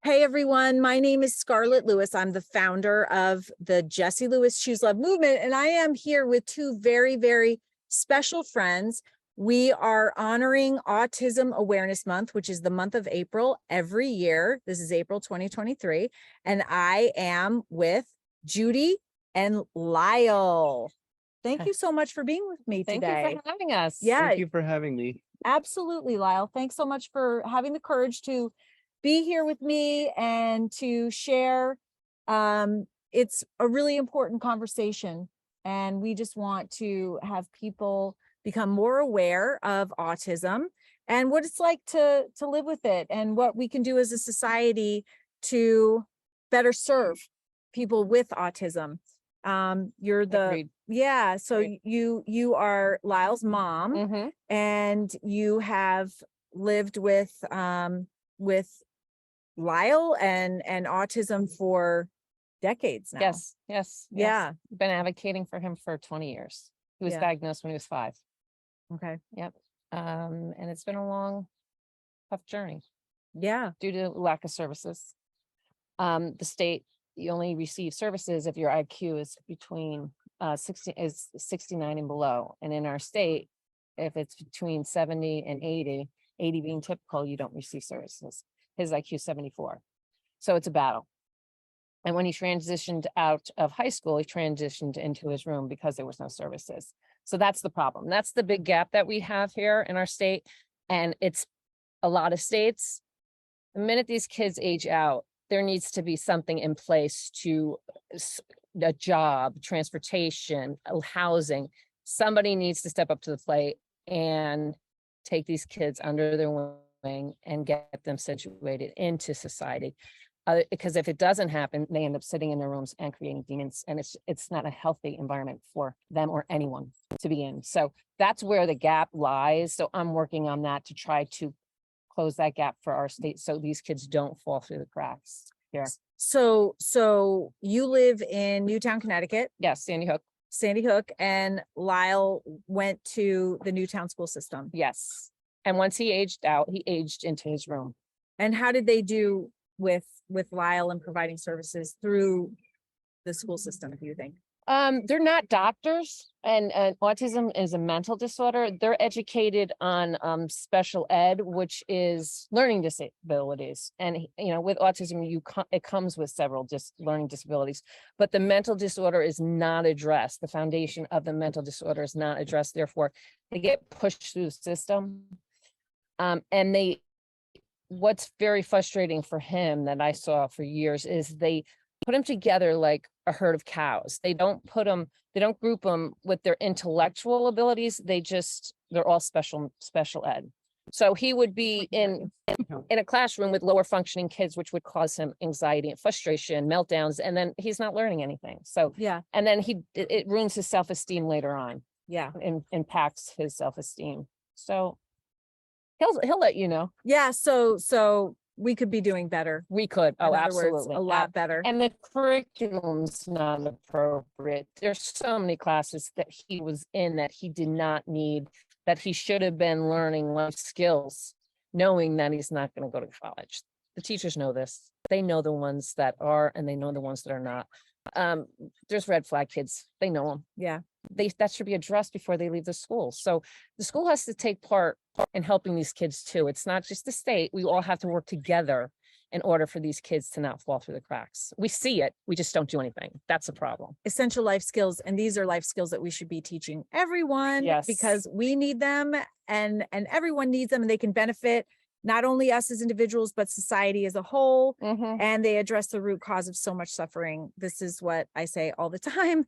Hey everyone, my name is Scarlett Lewis. I'm the founder of the Jessie Lewis Choose Love movement, and I am here with two very, very special friends. We are honoring Autism Awareness Month, which is the month of April every year. This is April 2023, and I am with Judy and Lyle. Thank you so much for being with me Thank today. you for having us. Yeah, Thank you for having me. absolutely, Lyle. Thanks so much for having the courage to be here with me and to share. It's a really important conversation, and we just want to have people become more aware of autism and what it's like to live with it, and what we can do as a society to better serve people with autism. You're the Agreed. Yeah, so Agreed. you are Lyle's mom, Mm-hmm. and you have lived with Lyle and autism for decades now. Yes. Yeah. Been advocating for him for 20 years. He was Yeah. diagnosed when he was 5. Okay. Yep. And it's been a long, tough journey Yeah. due to lack of services. The state, you only receive services if your IQ is between 69 and below. And in our state, if it's between 70 and 80 being typical, you don't receive services. His IQ is 74. So it's a battle. And when he transitioned out of high school, he transitioned into his room because there was no services. So that's the problem. That's the big gap that we have here in our state. And it's a lot of states. The minute these kids age out, there needs to be something in place to a job, transportation, housing. Somebody needs to step up to the plate and take these kids under their wing and get them situated into society. Because if it doesn't happen, they end up sitting in their rooms and creating demons, and it's not a healthy environment for them or anyone to be in. So that's where the gap lies. So I'm working on that to try to close that gap for our state so these kids don't fall through the cracks here. So you live in Newtown, Connecticut. Yes, Sandy Hook, and Lyle went to the Newtown school system. yes. And once he aged out, he aged into his room. And how did they do with Lyle and providing services through the school system, do you think? They're not doctors, and autism is a mental disorder. They're educated on special ed, which is learning disabilities. And with autism, it comes with several learning disabilities, but the mental disorder is not addressed. The foundation of the mental disorder is not addressed. Therefore, they get pushed through the system. And what's very frustrating for him that I saw for years is they put him together like a herd of cows. They don't group them with their intellectual abilities. They're all special ed. So he would be in a classroom with lower functioning kids, which would cause him anxiety and frustration, meltdowns, and then he's not learning anything. So yeah, and then it ruins his self-esteem later on. Yeah, and impacts his self-esteem. So he'll let you know. Yeah, so we could be doing better. We could. Oh, absolutely. A lot better. And the curriculum's not appropriate. There's so many classes that he was in that he did not need, that he should have been learning life skills, knowing that he's not going to go to college. The teachers know this. They know the ones that are, and they know the ones that are not. There's red flag kids. They know them. Yeah. That should be addressed before they leave the school. So the school has to take part in helping these kids too. It's not just the state. We all have to work together in order for these kids to not fall through the cracks. We see it, we just don't do anything. That's the problem. Essential life skills, and these are life skills that we should be teaching everyone. Yes. Because we need them, and everyone needs them, and they can benefit not only us as individuals, but society as a whole. Mm-hmm. And they address the root cause of so much suffering. This is what I say all the time.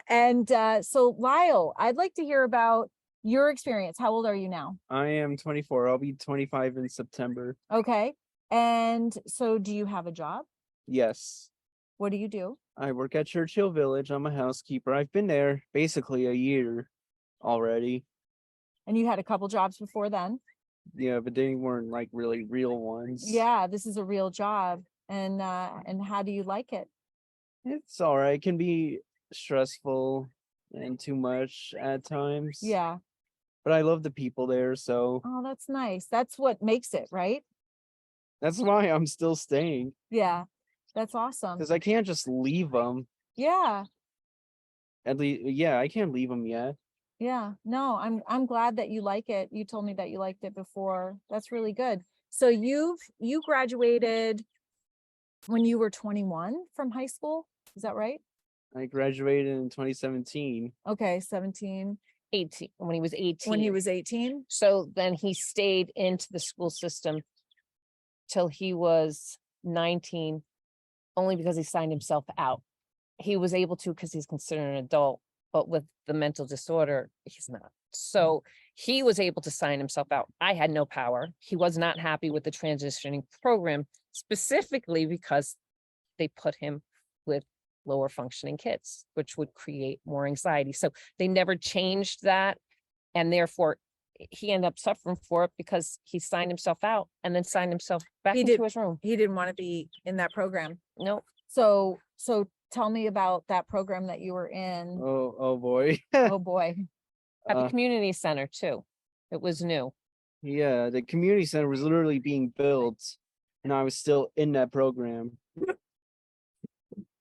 And so Lyle, I'd like to hear about your experience. How old are you now? I am 24. I'll be 25 in September. Okay. And so do you have a job? Yes. What do you do? I work at Churchill Village. I'm a housekeeper. I've been there basically a year already. And you had a couple jobs before then? Yeah, but they weren't like really real ones. Yeah, this is a real job. And how do you like it? It's all right. It can be stressful and too much at times. Yeah. But I love the people there, so. Oh, that's nice. That's what makes it, right? That's why I'm still staying, Yeah, that's awesome. because I can't just leave them. Yeah, At least, yeah, I can't leave them yet. yeah. No, I'm glad that you like it. You told me that you liked it before. That's really good. So you graduated when you were 21 from high school. Is that right? I graduated in 2017. Okay, 17 18, when he was 18. when he was 18. So then he stayed into the school system till he was 19, only because he signed himself out. He was able to because he's considered an adult, but with the mental disorder, he's not. So he was able to sign himself out. I had no power. He was not happy with the transitioning program, specifically because they put him with lower functioning kids, which would create more anxiety. So they never changed that. And therefore, he ended up suffering for it because he signed himself out and then signed himself back He into did- his room. He didn't want to be in that program. No, So tell me about that program that you were in. Oh boy. Oh boy. at the Uh, community center too. It was new. yeah, the community center was literally being built, and I was still in that program.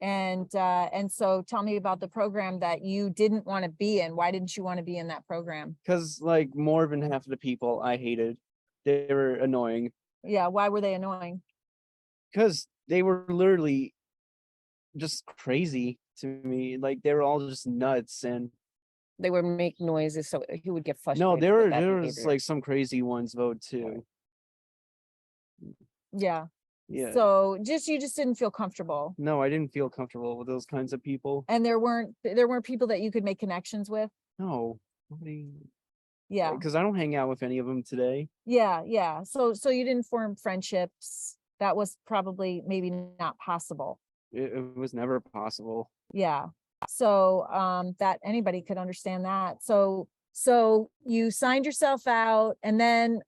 And so tell me about the program that you didn't want to be in. Why didn't you want to be in that program? Because like more than half of the people I hated, they were annoying. Yeah, why were they annoying? Because they were literally just crazy to me. Like they were all just nuts. And They would make noises, so he would get frustrated. no, with that there was behavior. like some crazy ones though too. Yeah. Yeah. So you just didn't feel comfortable. No, I didn't feel comfortable with those kinds of people. And there weren't people that you could make connections with. No, nobody. Yeah. Because I don't hang out with any of them today. Yeah. Yeah. So you didn't form friendships. That was probably maybe not possible. It was never possible. Yeah. So that anybody could understand that. So you signed yourself out and then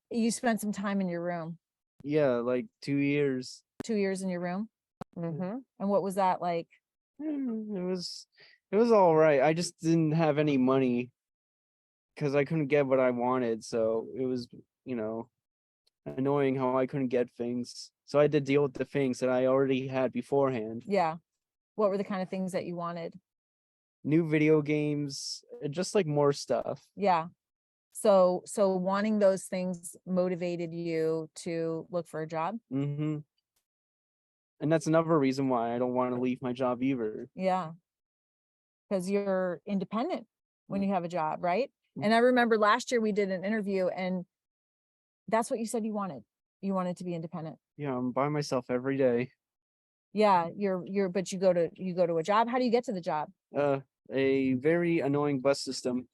you spent some time in your room. Yeah, like 2 years. 2 years in your room. Mhm. And what was that like? It was all right. I just didn't have any money because I couldn't get what I wanted. So it was, you know, annoying how I couldn't get things. So I had to deal with the things that I already had beforehand. Yeah. What were the kind of things that you wanted? New video games, just like more stuff. Yeah. So wanting those things motivated you to look for a job. Mm-hmm. And that's another reason why I don't want to leave my job either. Yeah. Because you're independent when you have a job, right? Mm. And I remember last year we did an interview and that's what you said you wanted. You wanted to be independent. Yeah, I'm by myself every day. Yeah, but you go to a job. How do you get to the job? A very annoying bus system.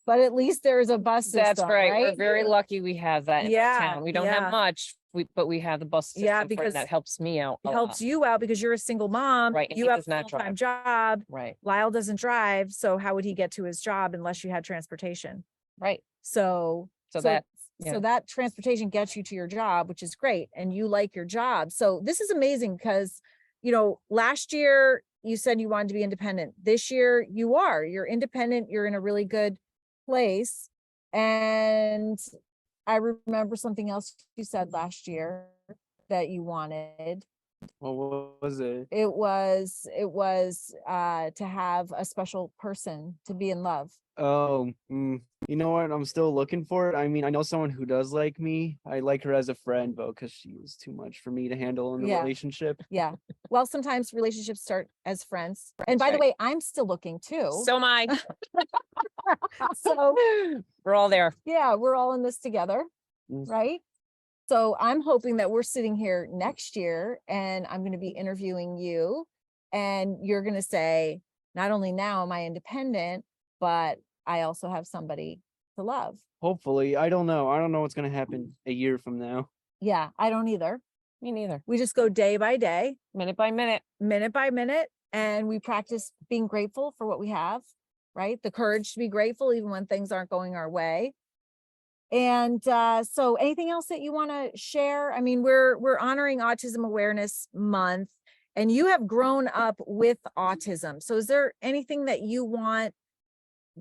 But at least there is a bus system. That's right. We're very lucky we have that in Yeah, town. We don't yeah. have much, but we have the bus system. Yeah, for it, because that helps me out. It helps you out because you're a single mom. Right, and You he have does a not full-time drive. job. Right, Lyle doesn't drive, so how would he get to his job unless you had transportation? right. So So that, yeah. so that transportation gets you to your job, which is great, and you like your job. So this is amazing because, last year you said you wanted to be independent. This year you're independent. You're in a really good place. And I remember something else you said last year that you wanted. Well, what was it? It was to have a special person to be in love. Oh, you know what? I'm still looking for it. I mean, I know someone who does like me. I like her as a friend, though, because she was too much for me to handle in a Yeah. relationship. Yeah. Well, sometimes relationships start as friends. And by the way, I'm still looking too. So am I. So We're all there. yeah, we're all in this together, Mm. right? So I'm hoping that we're sitting here next year and I'm going to be interviewing you and you're going to say, not only now am I independent, but I also have somebody to love. Hopefully, I don't know. I don't know what's gonna happen a year from now. Yeah, I don't either. Me neither. We just go day by day, Minute by minute. minute by minute, and we practice being grateful for what we have, right? The courage to be grateful even when things aren't going our way. And so anything else that you want to share? I mean, we're honoring Autism Awareness Month, and you have grown up with autism. So is there anything that you want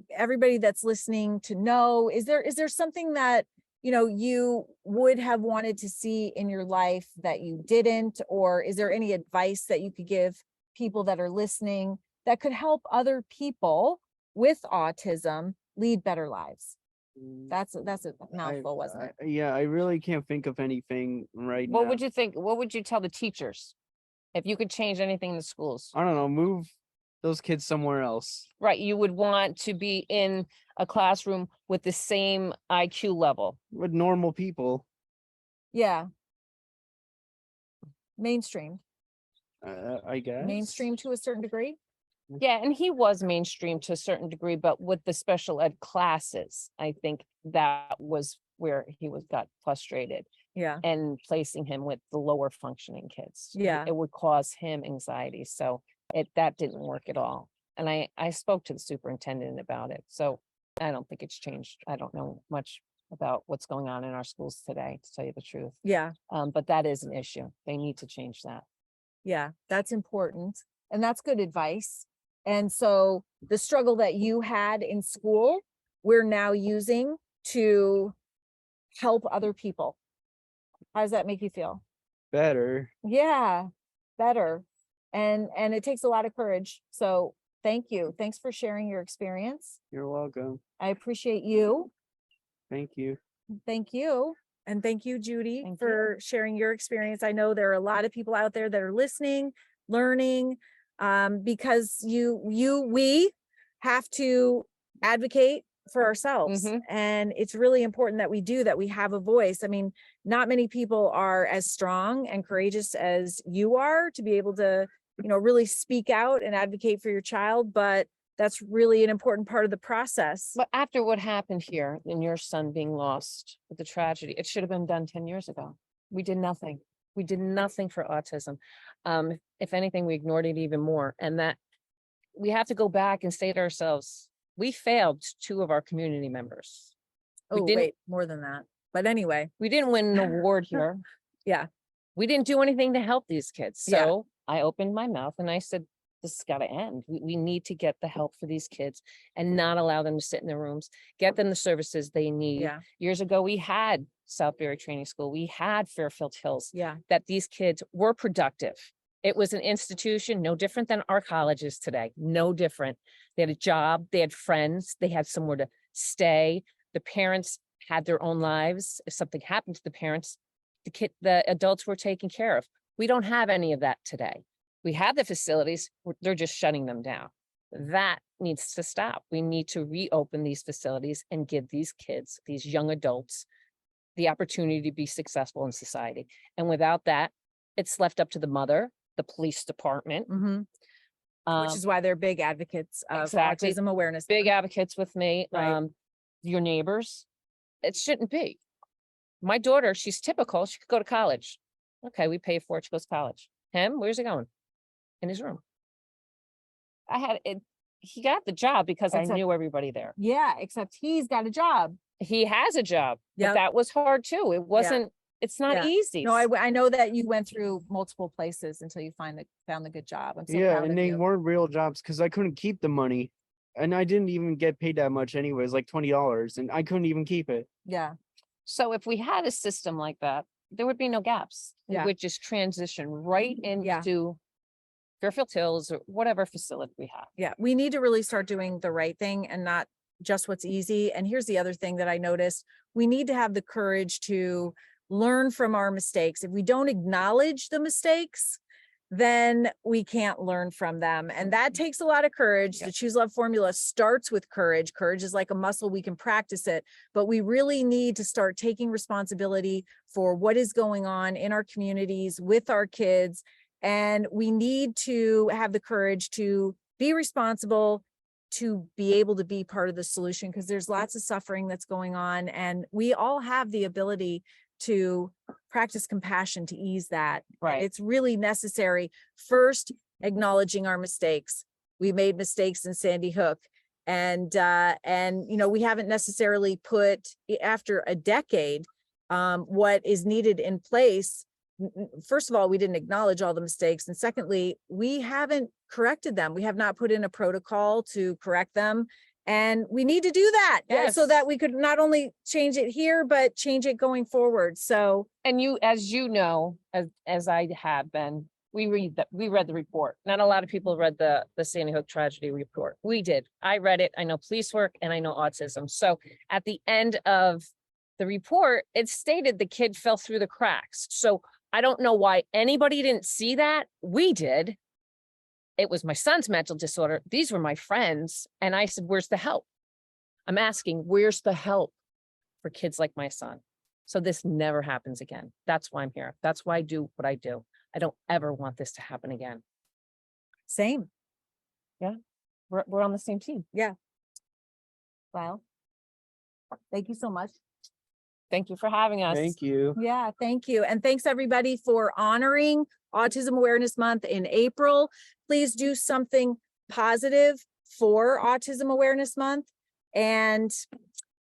everybody that's listening to know? Is there something that you would have wanted to see in your life that you didn't? Or is there any advice that you could give people that are listening that could help other people with autism lead better lives? That's a mouthful, wasn't it? Yeah, I really can't think of anything right now. What would you think? What would you tell the teachers if you could change anything in the schools? I don't know, move those kids somewhere else. Right, you would want to be in a classroom with the same IQ level. With normal people. Yeah. Mainstream I guess. mainstream to a certain degree. Yeah, and he was mainstream to a certain degree, but with the special ed classes, I think that was where he got frustrated, Yeah. and placing him with the lower functioning kids. Yeah. It would cause him anxiety. So that didn't work at all. And I spoke to the superintendent about it. So I don't think it's changed. I don't know much about what's going on in our schools today, to tell you the truth. Yeah. But that is an issue. They need to change that. Yeah, that's important. And that's good advice. And so the struggle that you had in school, we're now using to help other people. How does that make you feel? Better. Yeah, better. And it takes a lot of courage. So thank you. Thanks for sharing your experience. You're welcome. I appreciate you. Thank you. Thank you. And thank you, Judy, Thank for sharing your experience. I know there are a lot of people out there that are listening, learning, because we have to advocate for ourselves. Mhm. And it's really important that we do, that we have a voice. I mean, not many people are as strong and courageous as you are to be able to, really speak out and advocate for your child, but that's really an important part of the process. But after what happened here and your son being lost with the tragedy, it should have been done 10 years ago. We did nothing. We did nothing for autism. If anything, we ignored it even more. And that we have to go back and say to ourselves, we failed two of our community members. We Oh, didn't- wait, more than that. But anyway, We didn't win an award here. yeah, We didn't do anything to help these kids. Yeah. So I opened my mouth and I said, this has got to end. We need to get the help for these kids and not allow them to sit in their rooms, get them the services they need. yeah, Years ago, we had Southbury Training School, we had Fairfield Hills, yeah, that these kids were productive. It was an institution no different than our colleges today, no different. They had a job, they had friends, they had somewhere to stay. The parents had their own lives. If something happened to the parents, the adults were taken care of. We don't have any of that today. We have the facilities, they're just shutting them down. That needs to stop. We need to reopen these facilities and give these kids, these young adults, the opportunity to be successful in society. And without that, it's left up to the mother, the police department. mhm. Which is why they're big advocates of Exactly. autism awareness. Big advocates with me, Right. your neighbors. It shouldn't be. My daughter, she's typical. She could go to college. Okay, we pay for it. She goes to college. Him, where's he going? In his room. I had it. He got the job because I Except- knew everybody there. Yeah, except he's got a job. He has a job, but Yep. that was hard too. It wasn't, it's not Yeah. easy. No, I know that you went through multiple places until you found the good job. I'm so Yeah, proud and of they you. weren't real jobs because I couldn't keep the money. And I didn't even get paid that much anyways, like $20, and I couldn't even keep it. Yeah, So if we had a system like that, there would be no gaps. It Yeah. would just transition right into Fairfield Hills or whatever facility we have. yeah. We need to really start doing the right thing and not just what's easy. And here's the other thing that I noticed. We need to have the courage to learn from our mistakes. If we don't acknowledge the mistakes, then we can't learn from them. And that takes a lot of courage. Yeah. The Choose Love formula starts with courage. Courage is like a muscle, we can practice it, but we really need to start taking responsibility for what is going on in our communities with our kids. And we need to have the courage to be responsible, to be able to be part of the solution, because there's lots of suffering that's going on. And we all have the ability to practice compassion to ease that. Right. It's really necessary. First, acknowledging our mistakes. We made mistakes in Sandy Hook. And we haven't necessarily put, after a decade, what is needed in place. First of all, we didn't acknowledge all the mistakes. And secondly, we haven't corrected them. We have not put in a protocol to correct them. And we need to do that so Yes. that we could not only change it here, but change it going forward. So And you, as you know, as I have been, we read the report. Not a lot of people read the Sandy Hook tragedy report. We did. I read it. I know police work and I know autism. So at the end of the report, it stated the kid fell through the cracks. So I don't know why anybody didn't see that. We did. It was my son's mental disorder. These were my friends. And I said, where's the help? I'm asking, where's the help for kids like my son? So this never happens again. That's why I'm here. That's why I do what I do. I don't ever want this to happen again. same. We're on the same team. Lyle, thank you so much. Thank you for having us. Thank you. Yeah, thank you. And thanks everybody for honoring Autism Awareness Month in April. Please do something positive for Autism Awareness Month. And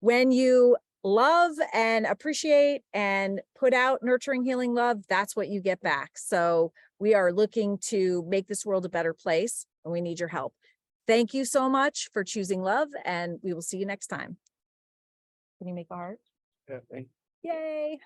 when you love and appreciate and put out nurturing, healing love, that's what you get back. So we are looking to make this world a better place, and we need your help. Thank you so much for choosing love, and we will see you next time. Can you make a heart? Okay. Yay.